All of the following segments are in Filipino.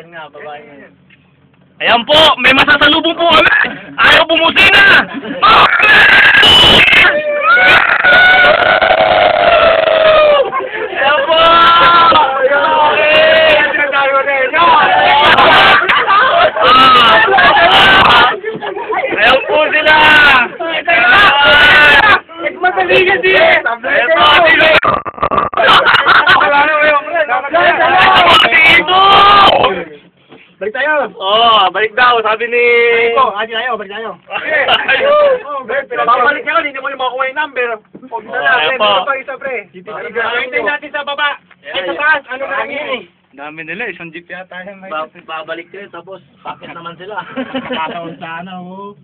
Yun nga, babae nga. Ayan po, may masasalubong po kami. Ayaw bumusina. Ayan po. Ayan po sila. Magmamaligan din. Ayan po, sila. Balik tayo. Balik daw, sabi ni... Balik tayo. Babalik ka, hindi mo yung makuha yung number. Huwag na natin, ito pa isa pre. Hintayin natin sa baba. Sa taas, ano na lang yun eh. Dami nila, isang jeep yata yan. Babalik kayo, tapos pakit naman sila. Kakataon sana, oh.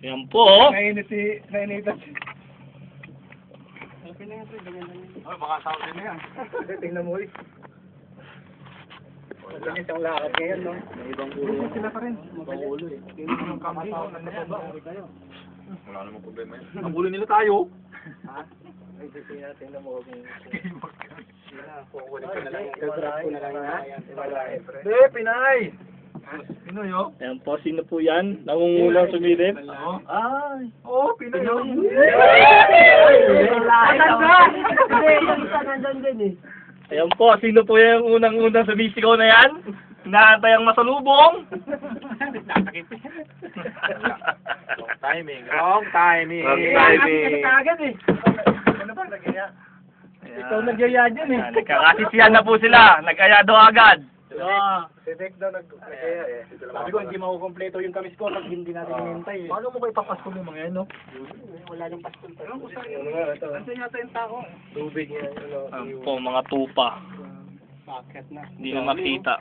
Yan po. Nainitan. Baka sound na yan. Tingnan mo eh. Ganyan siyang lakad ngayon, no? May ibang ulo yan. Sila pa rin. Ibang ulo eh. Tingnan yung kamay, no? Wala namang problema yan. Ang ulo nila tayo. Ha? Ay, tingnan mo. Kukunin ko na lang. Gagrap ko na lang, ha? Pinay! Pinoy, oh? Ayan po, sino po yan? Nangungulang sumilip? Ay! Oo, Pinoy, oh! Ayan po, sino po yung unang-unang sumisigaw na yan? Inaantay ang masalubong? Wrong timing. Agad eh. Ano ba nagyaya? Ikaw nagyaya dyan eh. Nagkakasisiyan na po sila. Nag-ayado agad. Si Vic daw nagyaya eh. Sabi ko, hindi makukompleto yung kamis ko pag hindi natin hinintay eh. Paano mo kayo papasko yung mga yan, no? Wala nang paskul pa. Ano yata yung tao? Tubig yan. Ayan po, mga tupa. Bakit na? Hindi na makita.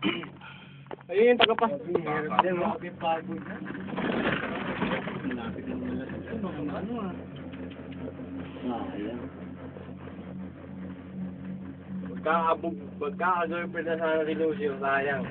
Ayun yung tagapas. Magkaka-girlfriend na sana si Lucio, sayang.